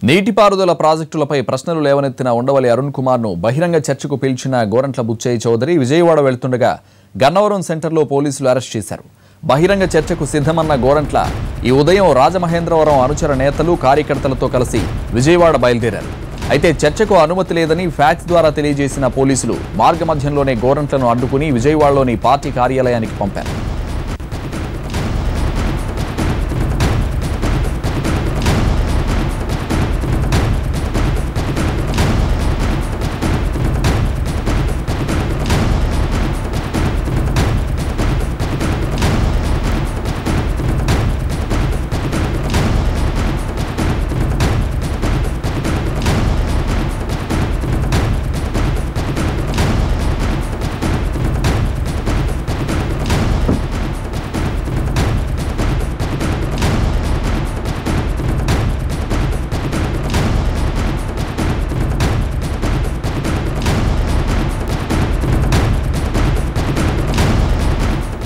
నీటిపారుదల ప్రాజెక్టులపై ప్రశ్నలు లేవనెత్తిన ఉండవల్లి అరుణ్ కుమార్ను బహిరంగ చర్చకు పిలిచిన గోరంట్ల బుచ్చయ్య చౌదరి విజయవాడ వెళ్తుండగా గన్నవరం సెంటర్లో పోలీసులు అరెస్ట్ చేశారు. బహిరంగ చర్చకు సిద్ధమన్న గోరంట్ల ఈ ఉదయం రాజమహేంద్రవరం అనుచర నేతలు కార్యకర్తలతో కలిసి విజయవాడ బయలుదేరారు. అయితే చర్చకు అనుమతి లేదని ఫ్యాక్స్ ద్వారా తెలియజేసిన పోలీసులు మార్గమధ్యంలోనే గోరంట్లను అడ్డుకుని విజయవాడలోని పార్టీ కార్యాలయానికి పంపారు.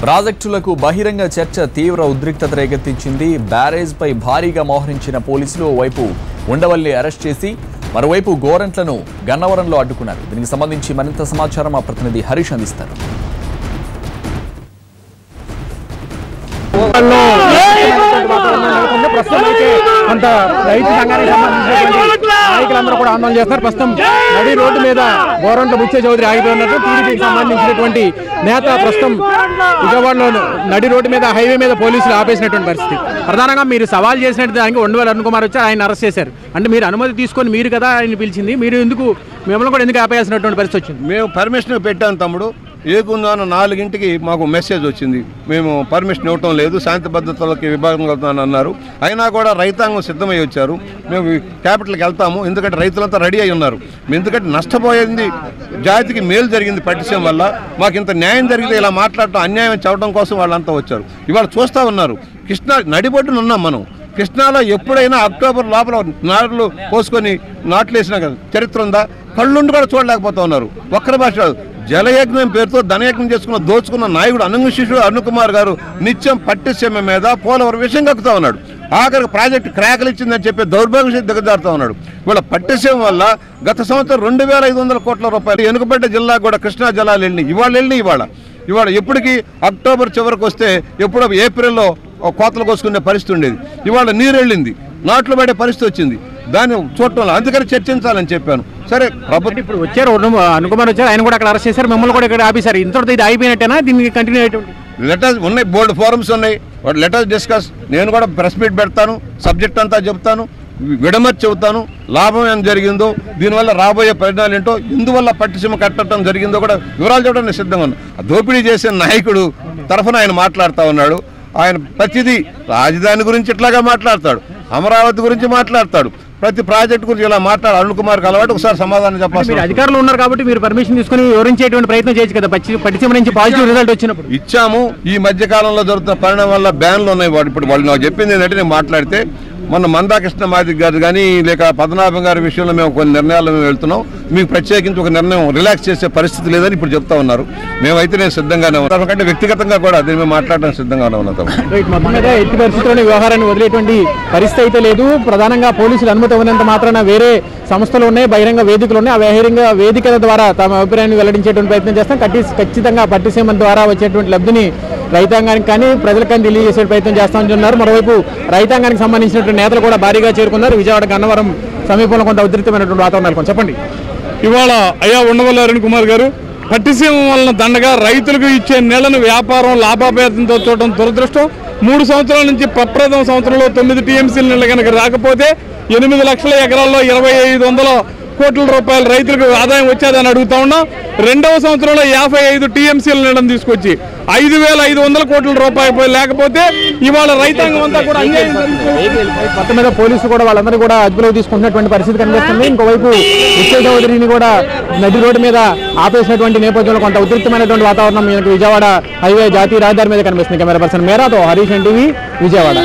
ప్రాజెక్టులకు బహిరంగ చర్చ తీవ్ర ఉద్రిక్తత రేకెత్తించింది. బ్యారేజ్ పై భారీగా మోహరించిన పోలీసులు ఓవైపు ఉండవల్లి అరెస్ట్ చేసి మరోవైపు గోరంట్లను గన్నవరంలో అడ్డుకున్నారు. దీనికి సంబంధించి మరింత సమాచారం మా ప్రతినిధి హరీష్ అందిస్తారు. కొంత రైతు సంఘానికి సంబంధించినటువంటి నాయకులందరూ కూడా ఆందోళన చేస్తున్నారు. ప్రస్తుతం నడి రోడ్డు మీద గోరంట్ల బుచ్చయ్య చౌదరి ఆగిపోయినట్టు టీడీపీకి సంబంధించినటువంటి నేత ప్రస్తుతం విజయవాడలో నడి రోడ్డు మీద హైవే మీద పోలీసులు ఆపేసినటువంటి పరిస్థితి. ప్రధానంగా మీరు సవాల్ చేసినట్టు దానికి ఉండవల్లి అరుణ్ కుమార్ వచ్చి ఆయన అరెస్ట్ చేశారు. అంటే మీరు అనుమతి తీసుకొని మీరు కదా ఆయన పిలిచింది, మీరు ఎందుకు మిమ్మల్ని కూడా ఎందుకు ఆపేయాల్సినటువంటి పరిస్థితి వచ్చింది? మేము పర్మిషన్ పెట్టాను తమ్ముడు. ఏకుందాన 4ంటికి మాకు మెసేజ్ వచ్చింది, మేము పర్మిషన్ ఇవ్వటం లేదు, శాంతి భద్రతలకి విభాగం వెళ్తామని అన్నారు. అయినా కూడా రైతాంగం సిద్ధమై వచ్చారు. మేము క్యాపిటల్కి వెళ్తాము, ఎందుకంటే రైతులంతా రెడీ అయి ఉన్నారు. ఎందుకంటే నష్టపోయింది జాతికి మేలు జరిగింది పట్టిసీమ వల్ల. మాకు ఇంత న్యాయం జరిగితే ఇలా మాట్లాడటం అన్యాయం చెప్పడం కోసం వాళ్ళంతా వచ్చారు. ఇవాళ చూస్తూ ఉన్నారు, కృష్ణా నడిబొడ్డున ఉన్నాం మనం. కృష్ణాలో ఎప్పుడైనా అక్టోబర్ లోపల నాట్లు పోసుకొని నాట్లు వేసిన చరిత్ర ఉందా? కళ్ళుండి కూడా చూడలేకపోతా ఉన్నారు. ఒక్కరి భాష జలయజ్ఞం పేరుతో ధనయజ్ఞం చేసుకున్న దోచుకున్న నాయకుడు అనంగ శిష్యుడు అరుణ్ కుమార్ గారు నిత్యం పట్టిసీమ మీద పోలవరం విషయం కక్కుతా ఉన్నాడు. ఆఖరికి ప్రాజెక్టు క్రాకలు ఇచ్చిందని చెప్పి దౌర్భాగ్య దిగజారుతా ఉన్నాడు. ఇవాళ పట్టిసీమ వల్ల గత సంవత్సరం 2500 కోట్ల రూపాయలు వెనుకబడ్డ జిల్లాకు కూడా కృష్ణా జలాలు వెళ్ళినాయి. ఇవాళ ఎప్పటికీ అక్టోబర్ చివరికి వస్తే ఎప్పుడో ఏప్రిల్లో కోతలు కోసుకునే పరిస్థితి ఉండేది. ఇవాళ నీరు వెళ్ళింది, నాట్లు పడే పరిస్థితి వచ్చింది. దాన్ని చూడటం అందుకని చర్చించాలని చెప్పాను. సరే ప్రభుత్వం ఇప్పుడు వచ్చారు, అరుణ్ కుమార్ వచ్చారు, ఆయన కూడా అక్కడ అరెస్ట్ చేశారు, మిమ్మల్ని కూడా ఇక్కడ ఆపేశారు. ఇంతటితో ఇది అయిపోయినట్టేనా? దీనికి కంటిన్యూ అయ్యేటువంటి లెటర్స్ ఉన్నాయి, బోర్డు ఫోరమ్స్ ఉన్నాయి, లెటర్స్ డిస్కస్. నేను కూడా ప్రెస్ మీట్ పెడతాను, సబ్జెక్ట్ అంతా చెబుతాను, విడమర్చి చెబుతాను, లాభం ఏం జరిగిందో, దీనివల్ల రాబోయే పరిణామాలు ఏంటో, ఇందువల్ల పట్టిసీమ కట్టడం జరిగిందో కూడా వివరాలు చెప్పడానికి సిద్ధంగా ఉన్నాను. దోపిడీ చేసిన నాయకుడు తరఫున ఆయన మాట్లాడుతూ ఉన్నాడు. ఆయన ప్రతిదీ రాజధాని గురించి ఇట్లాగా మాట్లాడతాడు, అమరావతి గురించి మాట్లాడతాడు, ప్రతి ప్రాజెక్టు గురించి ఇలా మాట్లాడు. అరుణ్ కుమార్కి అలవాటు. ఒకసారి సమాధానం చెప్పాలి. అధికారులు ఉన్నారు కాబట్టి మీరు పర్మిషన్ తీసుకుని వివరించేటువంటి ప్రయత్నం చేయొచ్చు కదా. పట్టిసీమ నుంచి పాజిటివ్ రిజల్ట్ వచ్చినప్పుడు ఇచ్చాము. ఈ మధ్య కాలంలో జరుగుతున్న పరిణామం వల్ల బ్యాన్లు ఉన్నాయి. ఇప్పుడు వాళ్ళు నాకు చెప్పింది ఏంటంటే, నేను మాట్లాడితే మొన్న మందాకృష్ణ మాదిక్ గారు కానీ లేక పద్మనాభం గారి విషయంలో మేము కొన్ని నిర్ణయాలు వెళ్తున్నాం, మీకు ప్రత్యేకించి ఒక నిర్ణయం రిలాక్స్ చేసే పరిస్థితి లేదని ఇప్పుడు చెప్తా ఉన్నారు. మేమైతే నేను సిద్ధంగానే ఉన్నాను, కంటే వ్యక్తిగతంగా కూడా దీన్ని మేము మాట్లాడడానికి సిద్ధంగానే ఉన్నాం. మొత్తం మీద ఎట్టి పరిస్థితుల్లోనే వ్యవహారాన్ని వదిలేటువంటి పరిస్థితి అయితే లేదు. ప్రధానంగా పోలీసులు అనుమతి ఉన్నంత మాత్రాన వేరే సంస్థలు ఉన్నాయి, బహిరంగ వేదికలు ఉన్నాయి. ఆ బహిరంగ వేదికల ద్వారా తమ అభిప్రాయాన్ని వెల్లడించేటువంటి ప్రయత్నం చేస్తాం. ఖచ్చితంగా పట్టిసీమ ద్వారా వచ్చేటువంటి లబ్ధిని రైతాంగానికి కానీ ప్రజలకు కానీ తెలియజేసే ప్రయత్నం చేస్తామని ఉన్నారు. మరోవైపు రైతాంగానికి సంబంధించినటువంటి నేతలు కూడా భారీగా చేరుకున్నారు. విజయవాడ గన్నవరం సమీపంలో కొంత ఉధృతమైనటువంటి వాతావరణాలు. చెప్పండి. ఇవాళ అయ్యా ఉండవల్లి అరుణ్ కుమార్ గారు, పట్టిసీమ వలన దండగా రైతులకు ఇచ్చే నీళ్లను వ్యాపారం లాభాపేతంతో చూడటం దురదృష్టం. 3 సంవత్సరాల నుంచి ప్రప్రథమ సంవత్సరంలో 9 టీఎంసీల నీళ్ళు కనుక రాకపోతే 8 లక్షల ఎకరాల్లో 2500 కోట్ల రూపాయలు రైతులకు ఆదాయం వచ్చేదని అడుగుతా ఉన్నాం. 2వ సంవత్సరంలో 55 టీఎంసీల నీళ్ళని తీసుకొచ్చి 5500 కోట్ల రూపాయలు లేకపోతే ఇవాళ రైతాంగం అంతా కూడా మొత్తం మీద పోలీసులు కూడా వాళ్ళందరూ కూడా అదుపులోకి తీసుకుంటున్నటువంటి పరిస్థితి కనిపిస్తుంది. ఇంకోవైపు బుచ్చయ్య చౌదరిని కూడా నది రోడ్డు మీద ఆపేసినటువంటి నేపథ్యంలో కొంత ఉద్రిక్తమైనటువంటి వాతావరణం విజయవాడ హైవే జాతీయ రహదారి మీద కనిపిస్తుంది. కెమెరా పర్సన్ మేరాతో హరీష్ ఎన్టీవీ, విజయవాడ.